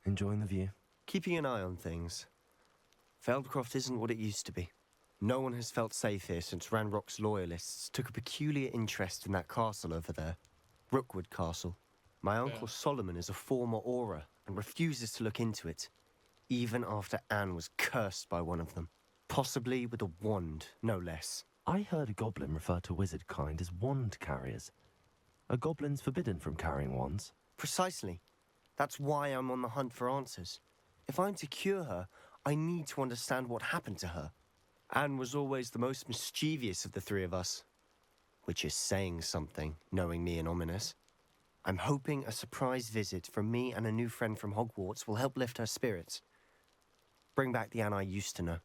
Enjoying the view? Keeping an eye on things. Feldcroft isn't what it used to be. No one has felt safe here since Ranrock's loyalists took a peculiar interest in that castle over there. Rookwood Castle. My uncle Solomon is a former Auror and refuses to look into it, even after Anne was cursed by one of them. Possibly with a wand, no less. I heard a goblin refer to wizard kind as wand carriers. Are goblins forbidden from carrying wands? Precisely. That's why I'm on the hunt for answers. If I'm to cure her, I need to understand what happened to her. Anne was always the most mischievous of the three of us. Which is saying something, knowing me and Ominous. I'm hoping a surprise visit from me and a new friend from Hogwarts will help lift her spirits. Bring back the Anne I used to know.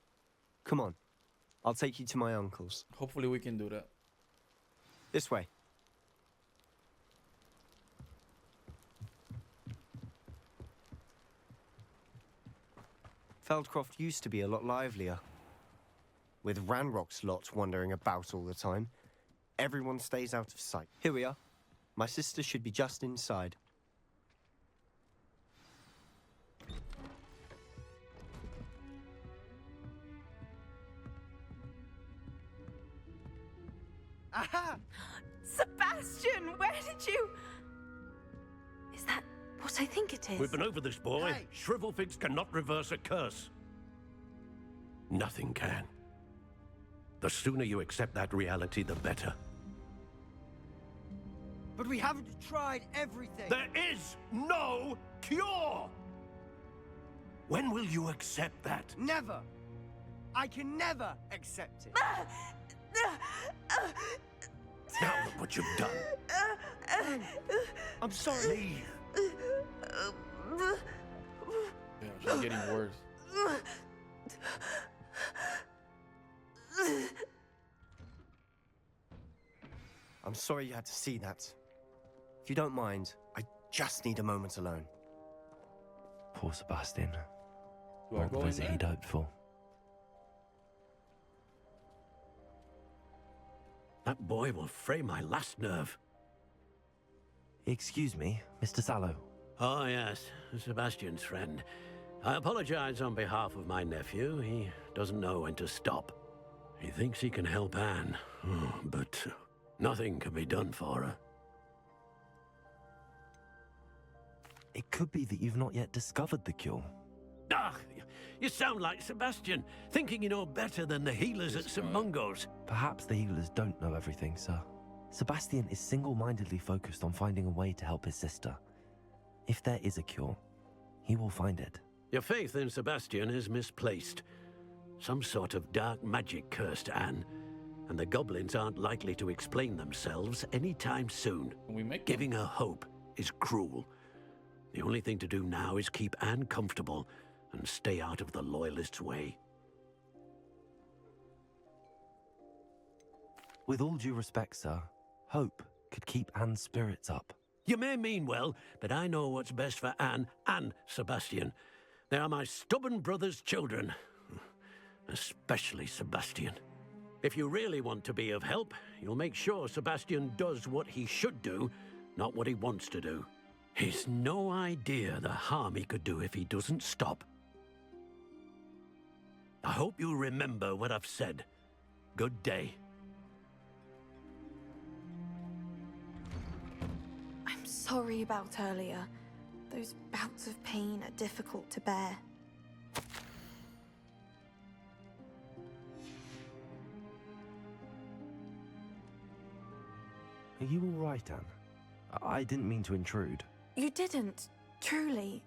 Come on. I'll take you to my uncle's. Hopefully we can do that. This way. Feldcroft used to be a lot livelier. With Ranrock's lot wandering about all the time, everyone stays out of sight. Here we are. My sister should be just inside. Aha! Sebastian, where did you... Is that what I think it is? We've been over this, boy. Hey. Shrivelfigs cannot reverse a curse. Nothing can. The sooner you accept that reality, the better. But we haven't tried everything. There is no cure! When will you accept that? Never. I can never accept it. Now look what you've done. I'm sorry. Leave. Yeah, she's getting worse. I'm sorry you had to see that. If you don't mind, I just need a moment alone. Poor Sebastian. Do I Not the go in visit there? he'd hoped for. That boy will fray my last nerve. Excuse me, Mr. Sallow. Oh, yes, Sebastian's friend. I apologize on behalf of my nephew. He doesn't know when to stop. He thinks he can help Anne, but nothing can be done for her. It could be that you've not yet discovered the cure. Ah, you sound like Sebastian, thinking you know better than the healers at St. Mungo's. Perhaps the healers don't know everything, sir. Sebastian is single-mindedly focused on finding a way to help his sister. If there is a cure, he will find it. Your faith in Sebastian is misplaced. Some sort of dark magic cursed Anne, and the goblins aren't likely to explain themselves anytime soon. Can we make Giving her hope is cruel. The only thing to do now is keep Anne comfortable and stay out of the Loyalists' way. With all due respect, sir, hope could keep Anne's spirits up. You may mean well, but I know what's best for Anne and Sebastian. They are my stubborn brother's children. Especially Sebastian. If you really want to be of help, you'll make sure Sebastian does what he should do, not what he wants to do. He's no idea the harm he could do if he doesn't stop. I hope you'll remember what I've said. Good day. I'm sorry about earlier. Those bouts of pain are difficult to bear. Are you all right, Anne? I didn't mean to intrude. You didn't, truly.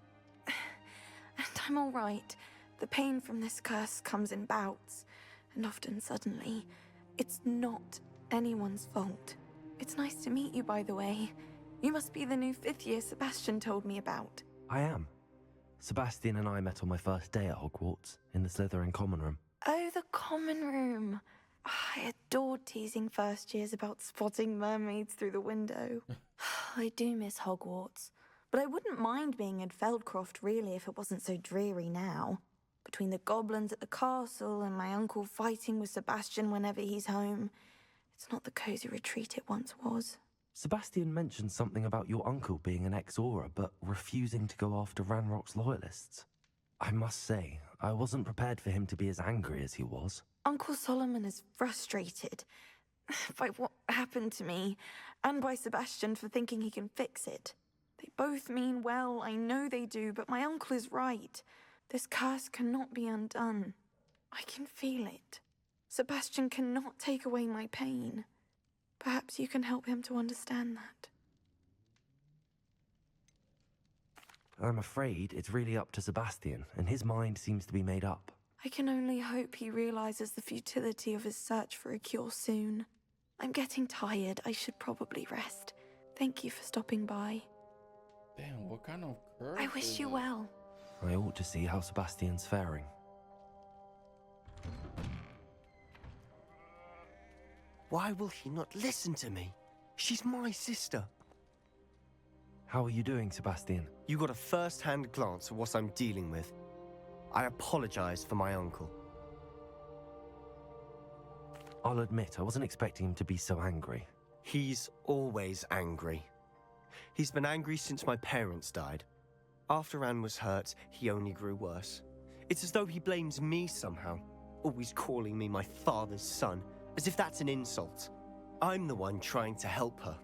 And I'm all right. The pain from this curse comes in bouts, and often suddenly. It's not anyone's fault. It's nice to meet you, by the way. You must be the new fifth-year Sebastian told me about. I am. Sebastian and I met on my first day at Hogwarts, in the Slytherin common room. Oh, the common room. I adored teasing first years about spotting mermaids through the window. I do miss Hogwarts, but I wouldn't mind being in Feldcroft really if it wasn't so dreary now. Between the goblins at the castle and my uncle fighting with Sebastian whenever he's home, it's not the cosy retreat it once was. Sebastian mentioned something about your uncle being an ex-Aura, but refusing to go after Ranrock's loyalists. I must say, I wasn't prepared for him to be as angry as he was. Uncle Solomon is frustrated by what happened to me, and by Sebastian for thinking he can fix it. They both mean well, I know they do, but my uncle is right. This curse cannot be undone. I can feel it. Sebastian cannot take away my pain. Perhaps you can help him to understand that. I'm afraid it's really up to Sebastian, and his mind seems to be made up. I can only hope he realizes the futility of his search for a cure soon. I'm getting tired. I should probably rest. Thank you for stopping by. Damn, what kind of curse? I wish you well. I ought to see how Sebastian's faring. Why will he not listen to me? She's my sister. How are you doing, Sebastian? You got a first-hand glance at what I'm dealing with. I apologize for my uncle. I'll admit, I wasn't expecting him to be so angry. He's always angry. He's been angry since my parents died. After Anne was hurt, he only grew worse. It's as though he blames me somehow, always calling me my father's son, as if that's an insult. I'm the one trying to help her.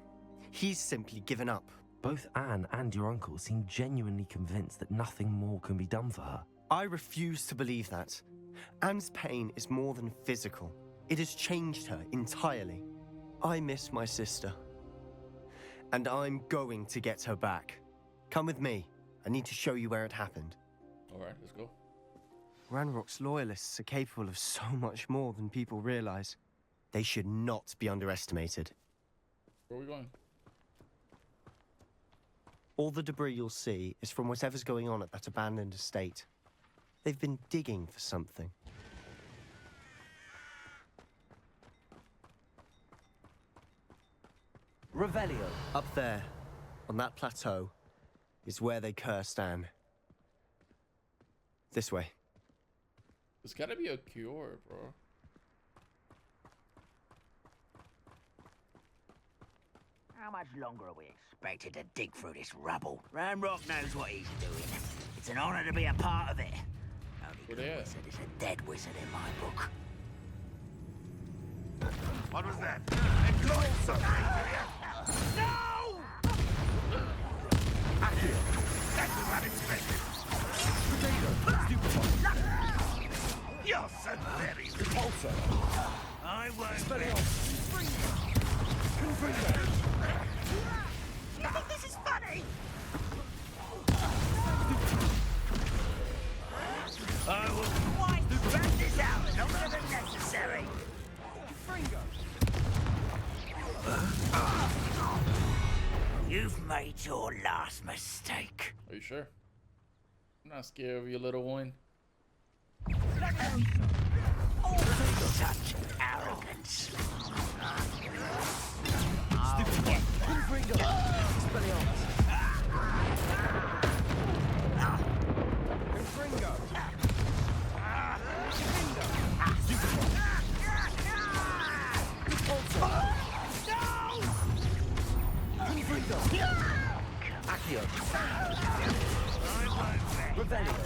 He's simply given up. Both Anne and your uncle seem genuinely convinced that nothing more can be done for her. I refuse to believe that. Anne's pain is more than physical. It has changed her entirely. I miss my sister. And I'm going to get her back. Come with me. I need to show you where it happened. Alright, let's go. Ranrock's loyalists are capable of so much more than people realize. They should not be underestimated. Where are we going? All the debris you'll see is from whatever's going on at that abandoned estate. They've been digging for something. Revelio. Up there, on that plateau, is where they cursed Anne. This way. There's gotta be a cure, bro. How much longer are we expected to dig through this rubble? Ranrock knows what he's doing. It's an honor to be a part of it. Only Where good they at? wizard is a dead wizard in my book. What was that? Employ something! No! That was unexpected. You're so very repulsive. I won't. You think this is funny? I will quite drag this out longer than necessary. You've made your last mistake. Are you sure? I'm not scared of you, little one. Such arrogance.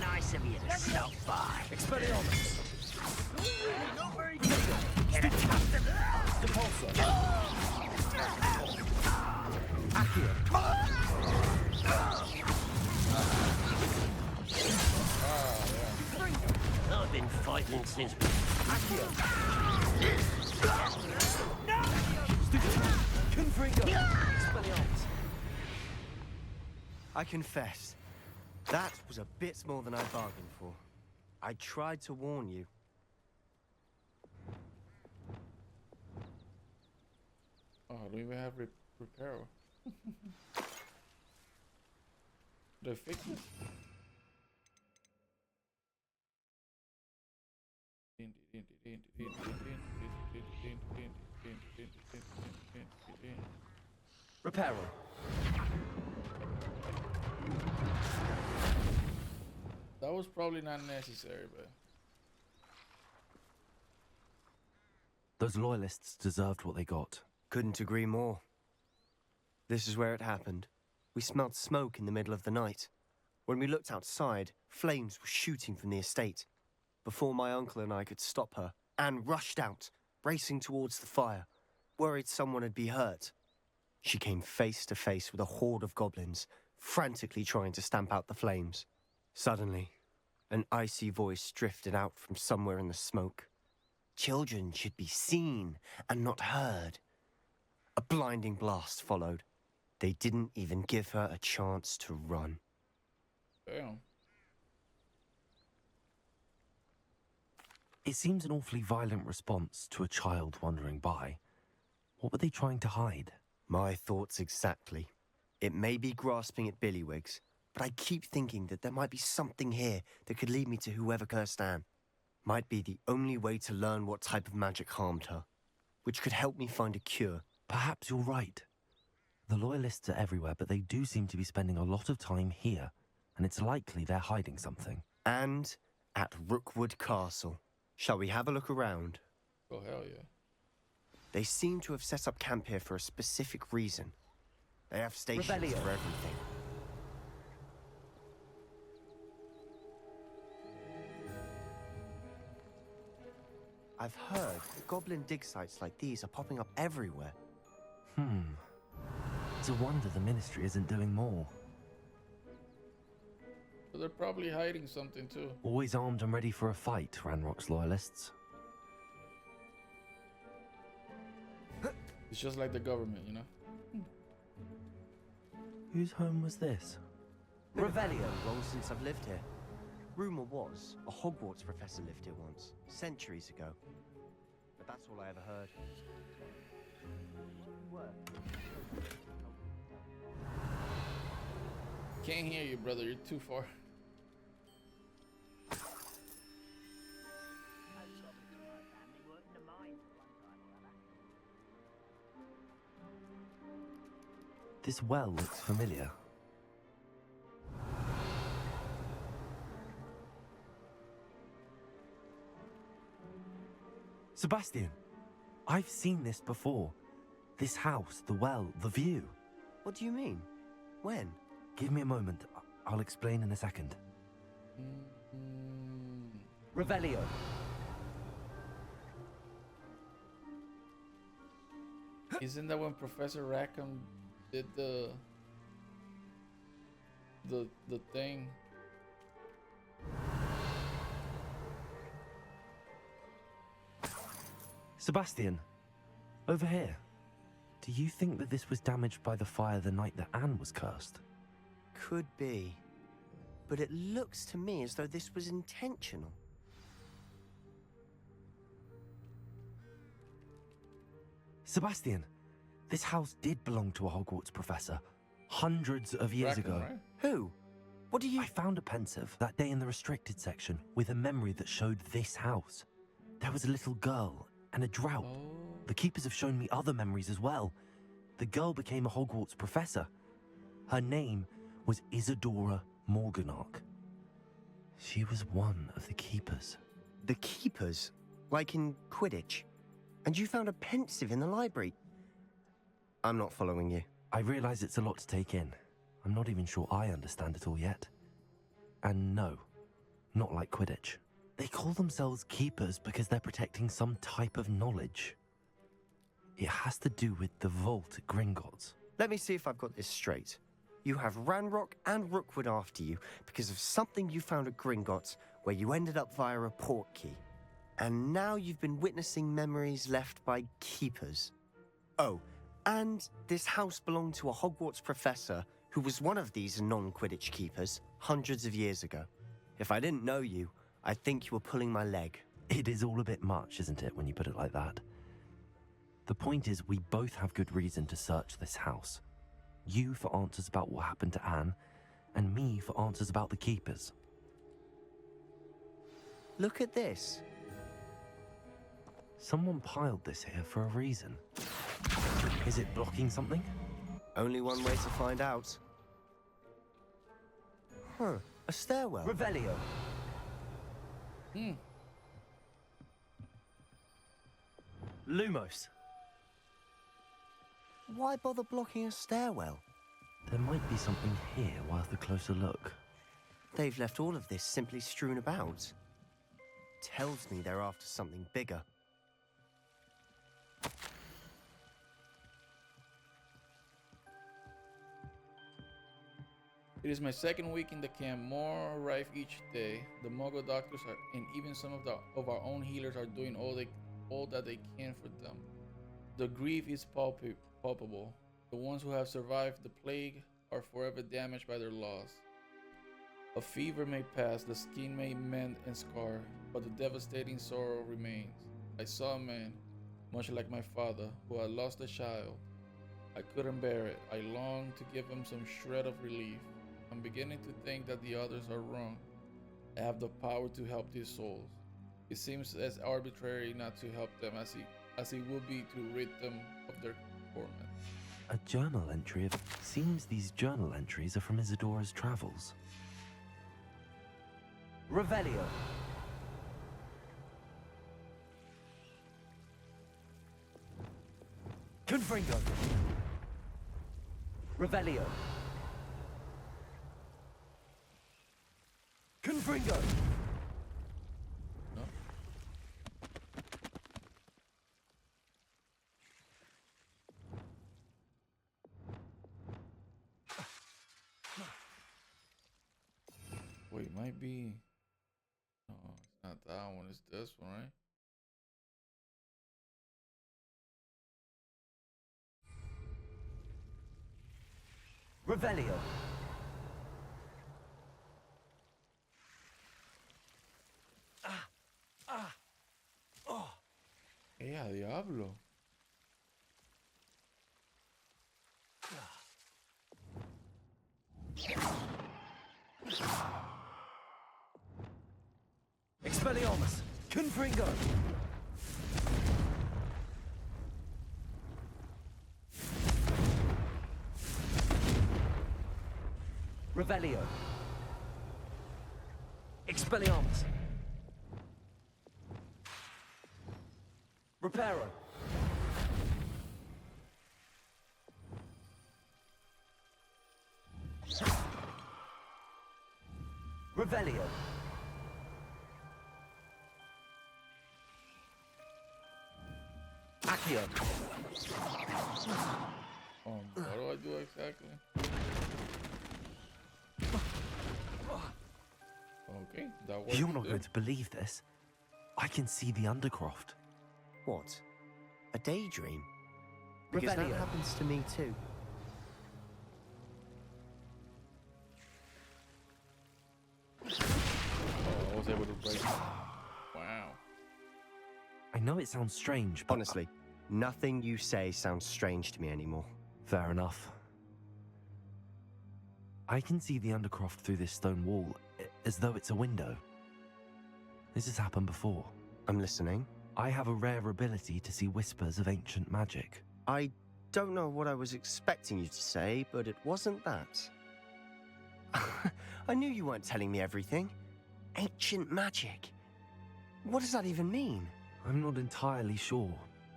Nice of you to stop by. Get accustomed. I've been fighting since... I confess, that was a bit more than I bargained for. I tried to warn you. Oh, I don't even have repair. The fixes? Reparo. That was probably not necessary, but Those loyalists deserved what they got. Couldn't agree more. This is where it happened. We smelled smoke in the middle of the night. When we looked outside, flames were shooting from the estate. Before my uncle and I could stop her, Anne rushed out, racing towards the fire, worried someone had been hurt. She came face to face with a horde of goblins, frantically trying to stamp out the flames. Suddenly, an icy voice drifted out from somewhere in the smoke. Children should be seen and not heard. A blinding blast followed. They didn't even give her a chance to run. Damn. It seems an awfully violent response to a child wandering by. What were they trying to hide? My thoughts exactly. It may be grasping at Billywigs, but I keep thinking that there might be something here that could lead me to whoever cursed Anne. Might be the only way to learn what type of magic harmed her, which could help me find a cure. Perhaps you're right. The Loyalists are everywhere, but they do seem to be spending a lot of time here, and it's likely they're hiding something. And at Rookwood Castle. Shall we have a look around? Oh, hell yeah. They seem to have set up camp here for a specific reason. They have stations Rebellion. for everything. I've heard that goblin dig sites like these are popping up everywhere. It's a wonder the Ministry isn't doing more. But they're probably hiding something too. Always armed and ready for a fight, Ranrock's Loyalists. It's just like the government, you know? Whose home was this? Revelio. Long since I've lived here. Rumor was a Hogwarts professor lived here once, centuries ago. But that's all I ever heard. Can't hear you, brother. You're too far. This well looks familiar. Sebastian, I've seen this before. This house, the well, the view. What do you mean? When? Give me a moment. I'll explain in a second. Revelio. Isn't that when Professor Rackham did the thing? Sebastian, over here. Do you think that this was damaged by the fire the night that Anne was cursed? Could be. But it looks to me as though this was intentional. Sebastian, this house did belong to a Hogwarts professor hundreds of years Rackham, ago. right? Who? What do you... I found a pensive that day in the restricted section with a memory that showed this house. There was a little girl and a drought. Oh. The keepers have shown me other memories as well. The girl became a Hogwarts professor. Her name was Isadora Morganach. She was one of the keepers. The keepers? Like in Quidditch? And you found a pensive in the library? I'm not following you. I realize it's a lot to take in. I'm not even sure I understand it all yet. And no, not like Quidditch. They call themselves keepers because they're protecting some type of knowledge. It has to do with the vault at Gringotts. Let me see if I've got this straight. You have Ranrock and Rookwood after you because of something you found at Gringotts where you ended up via a portkey. And now you've been witnessing memories left by keepers. Oh, and this house belonged to a Hogwarts professor who was one of these non-Quidditch keepers hundreds of years ago. If I didn't know you, I'd think you were pulling my leg. It is all a bit much, isn't it, when you put it like that? The point is, we both have good reason to search this house. You for answers about what happened to Anne, and me for answers about the keepers. Look at this. Someone piled this here for a reason. Is it blocking something? Only one way to find out. Huh, a stairwell. Revelio. Lumos. Why bother blocking a stairwell? There might be something here worth a closer look. They've left all of this simply strewn about. Tells me they're after something bigger. It is my second week in the camp. More arrive each day. The Muggle doctors and even some of our own healers are doing all that they can for them. The grief is palpable. The ones who have survived the plague are forever damaged by their loss. A fever may pass, the skin may mend and scar, but the devastating sorrow remains. I saw a man, much like my father, who had lost a child. I couldn't bear it. I longed to give him some shred of relief. I'm beginning to think that the others are wrong. I have the power to help these souls. It seems as arbitrary not to help them as it would be to rid them of their torment. A journal entry. Seems these journal entries are from Isadora's travels. Revelio. Confringo. Revelio. Confringo. No? Wait, it might be. No, it's not that one. It's this one, right? Revelio. ¡a diablo! Expelliarmus. Confringo. Revelio. Expelliarmus. Reparo. Revelio. Accio. What do I do exactly? Okay, that works. You're not going to believe this. I can see the Undercroft. What? A daydream? Because that Revelio. happens to me too. Oh, I was able to break it. Wow. I know it sounds strange, but Honestly, nothing you say sounds strange to me anymore. fair enough. I can see the Undercroft through this stone wall, as though it's a window. This has happened before. I'm listening. I have a rare ability to see whispers of ancient magic. I don't know what I was expecting you to say, but it wasn't that. I knew you weren't telling me everything. Ancient magic. What does that even mean? I'm not entirely sure,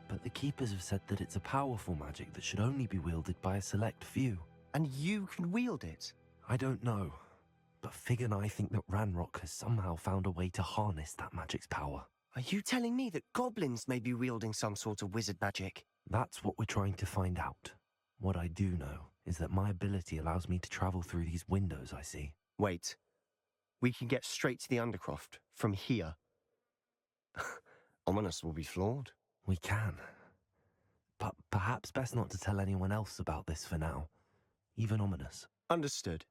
but the Keepers have said that it's a powerful magic that should only be wielded by a select few. And you can wield it? I don't know, but Fig and I think that Ranrock has somehow found a way to harness that magic's power. Are you telling me that goblins may be wielding some sort of wizard magic? That's what we're trying to find out. What I do know is that my ability allows me to travel through these windows I see. Wait. We can get straight to the Undercroft from here. Ominous will be floored. We can. But perhaps best not to tell anyone else about this for now. Even Ominous. Understood.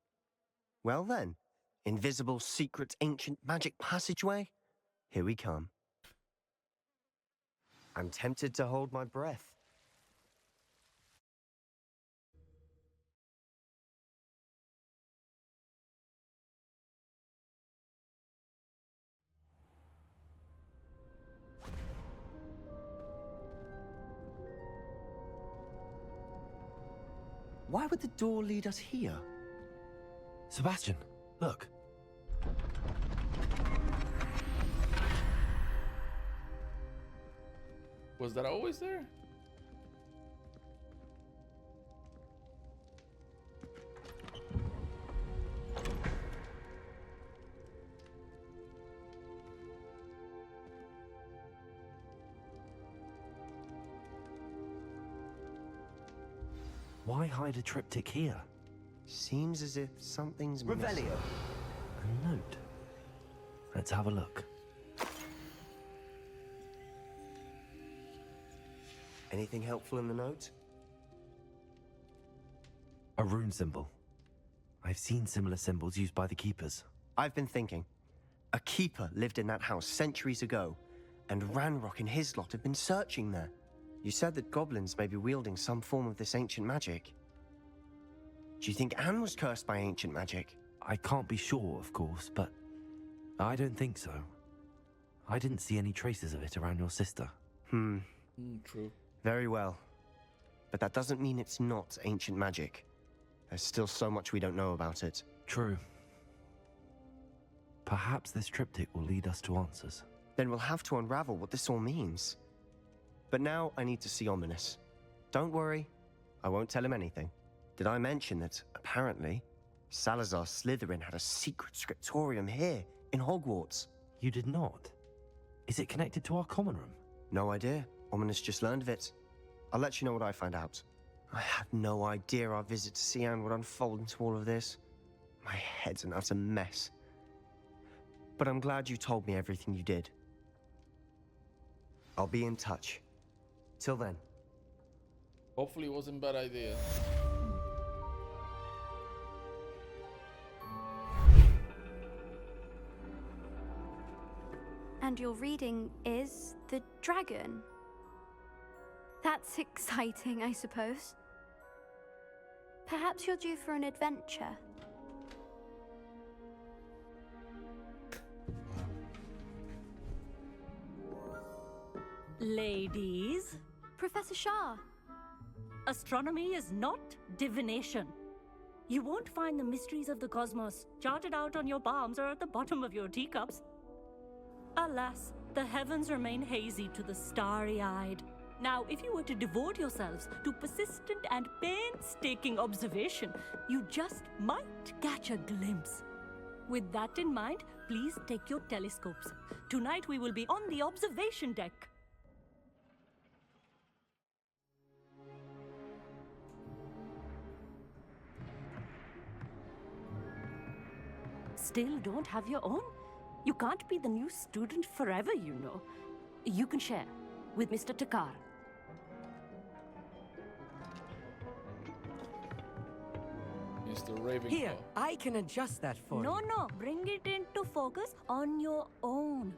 Well then, invisible, secret, ancient magic passageway? Here we come. I'm tempted to hold my breath. Why would the door lead us here? Sebastian, look. Was that always there? Why hide a triptych here? Seems as if something's missing. Revelio. A note. Let's have a look. Anything helpful in the note? A rune symbol. I've seen similar symbols used by the keepers. I've been thinking. A keeper lived in that house centuries ago, and Ranrock and his lot have been searching there. You said that goblins may be wielding some form of this ancient magic. Do you think Anne was cursed by ancient magic? I can't be sure, of course, but I don't think so. I didn't see any traces of it around your sister. True. Very well. But that doesn't mean it's not ancient magic. There's still so much we don't know about it. True. Perhaps this triptych will lead us to answers. Then we'll have to unravel what this all means. But now I need to see Ominous. Don't worry, I won't tell him anything. Did I mention that, apparently, Salazar Slytherin had a secret scriptorium here, in Hogwarts? You did not? Is it connected to our common room? No idea. Ominous just learned of it. I'll let you know what I find out. I had no idea our visit to Cian would unfold into all of this. My head's an utter mess. But I'm glad you told me everything you did. I'll be in touch. Till then. Hopefully it wasn't a bad idea. And your reading is The Dragon. That's exciting, I suppose. Perhaps you're due for an adventure. Ladies, Professor Shah. astronomy is not divination. You won't find the mysteries of the cosmos charted out on your palms or at the bottom of your teacups. Alas, the heavens remain hazy to the starry-eyed. Now, if you were to devote yourselves to persistent and painstaking observation, you just might catch a glimpse. With that in mind, please take your telescopes. Tonight we will be on the observation deck. Still don't have your own? You can't be the new student forever, you know. You can share with Mr. Takar. Mr. Ravenclaw. Here, I can adjust that for you. No, bring it into focus on your own.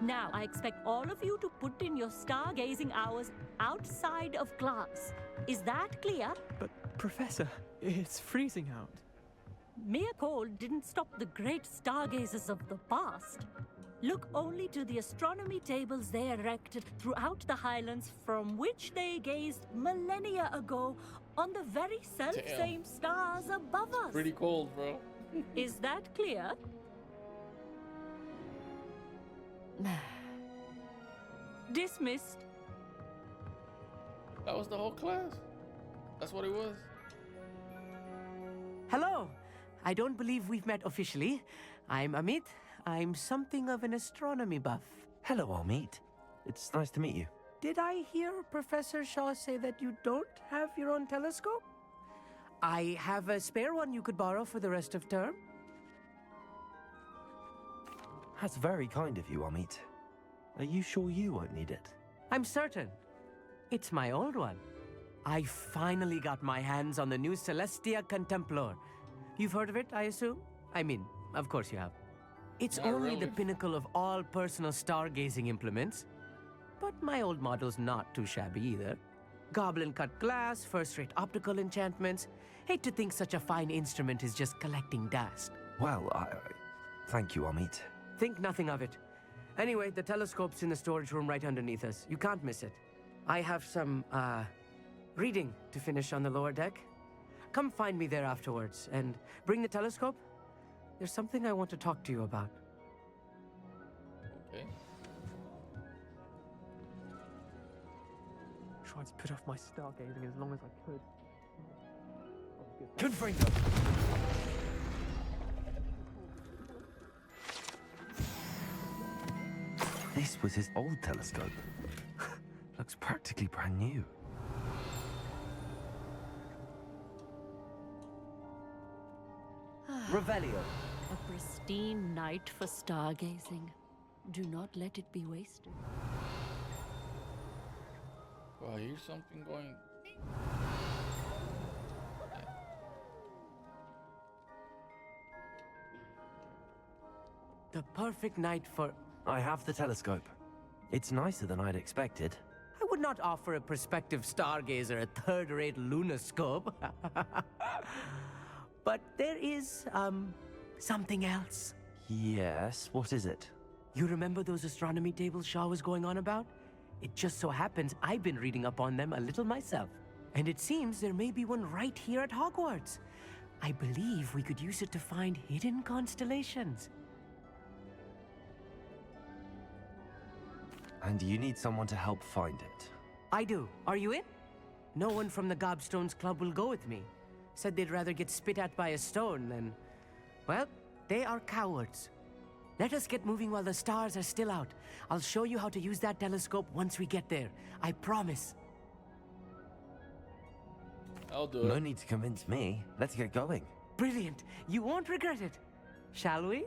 Now, I expect all of you to put in your stargazing hours outside of class. Is that clear? But, Professor, it's freezing out. Mere cold didn't stop the great stargazers of the past. Look only to the astronomy tables they erected throughout the Highlands, from which they gazed millennia ago on the very self-same stars above us. Pretty cold, bro. Is that clear? Dismissed. That was the whole class. That's what it was. Hello. I don't believe we've met officially. I'm Amit. I'm something of an astronomy buff. Hello, Amit. It's nice to meet you. Did I hear Professor Shaw say that you don't have your own telescope? I have a spare one you could borrow for the rest of term. That's very kind of you, Amit. Are you sure you won't need it? I'm certain. It's my old one. I finally got my hands on the new Celestia Contemplor. You've heard of it, I assume? I mean, of course you have. It's Not only really. the pinnacle of all personal stargazing implements. But my old model's not too shabby either. Goblin-cut glass, first-rate optical enchantments. Hate to think such a fine instrument is just collecting dust. Well, thank you, Amit. Think nothing of it. Anyway, the telescope's in the storage room right underneath us. You can't miss it. I have some, reading to finish on the lower deck. Come find me there afterwards, and bring the telescope. There's something I want to talk to you about. Okay. Tried to put off my stargazing as long as I could. Confringo. This was his old telescope. Looks practically brand new. Revelio. A pristine night for stargazing. Do not let it be wasted. Oh, I hear something going. The perfect night for... I have the telescope. It's nicer than I'd expected. I would not offer a prospective stargazer a third-rate lunoscope. But there is, something else. Yes, what is it? You remember those astronomy tables Shaw was going on about? It just so happens I've been reading up on them a little myself. And it seems there may be one right here at Hogwarts. I believe we could use it to find hidden constellations. And you need someone to help find it. I do. Are you in? No one from the Gobstones Club will go with me. Said they'd rather get spit at by a stone than... Well, they are cowards. Let us get moving while the stars are still out. I'll show you how to use that telescope once we get there. I promise. I'll do No it. need to convince me. Let's get going. Brilliant. You won't regret it. Shall we?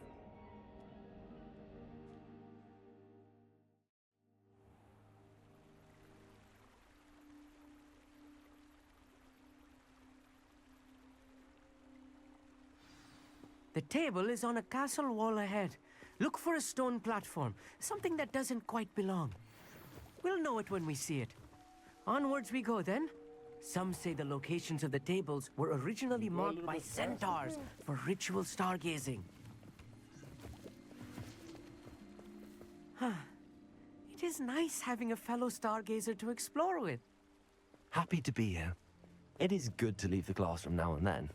The table is on a castle wall ahead. Look for a stone platform, something that doesn't quite belong. We'll know it when we see it. Onwards we go then. Some say the locations of the tables were originally marked by centaurs for ritual stargazing. It is nice having a fellow stargazer to explore with. Happy to be here. It is good to leave the classroom now and then.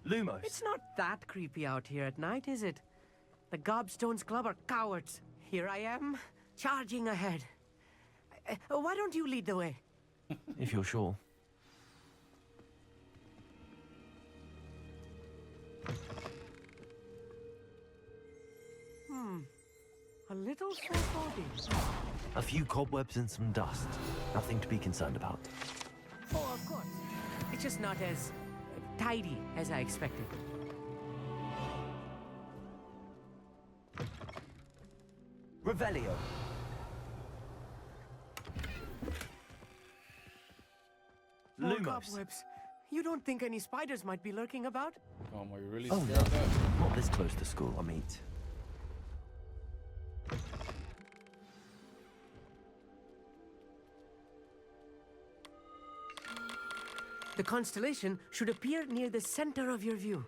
Lumos. It's not that creepy out here at night, is it? The Gobstones Club are cowards. Here I am, charging ahead. Why don't you lead the way? If you're sure. A little foreboding. A few cobwebs and some dust. Nothing to be concerned about. Oh, of course. It's just not as tidy as I expected. Revelio. More Lumos. cobwebs. You don't think any spiders might be lurking about? Are you really Oh scared no, of that? not this close to school, I mean. The constellation should appear near the center of your view.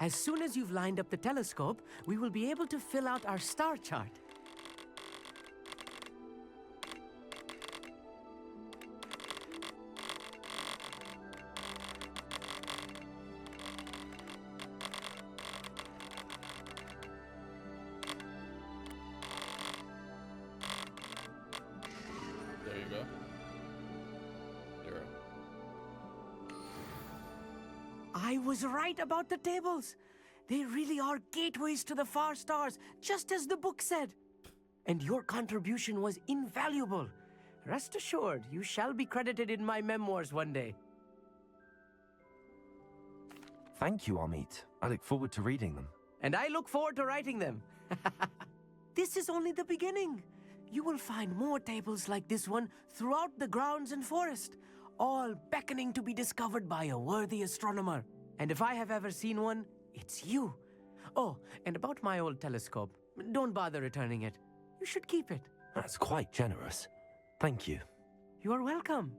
As soon as you've lined up the telescope, we will be able to fill out our star chart. There you go. 0. I was right about the tables. They really are gateways to the far stars, just as the book said. And your contribution was invaluable. Rest assured, you shall be credited in my memoirs one day. Thank you, Amit. I look forward to reading them. And I look forward to writing them. This is only the beginning. You will find more tables like this one throughout the grounds and forest, all beckoning to be discovered by a worthy astronomer. And if I have ever seen one, it's you. Oh, and about my old telescope, don't bother returning it. You should keep it. That's quite generous. Thank you. You are welcome.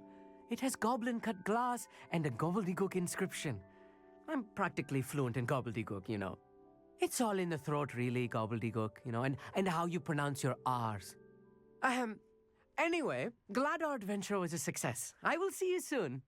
It has goblin-cut glass and a gobbledygook inscription. I'm practically fluent in gobbledygook, you know. It's all in the throat, really, gobbledygook, you know, and how you pronounce your R's. Anyway, glad our adventure was a success. I will see you soon.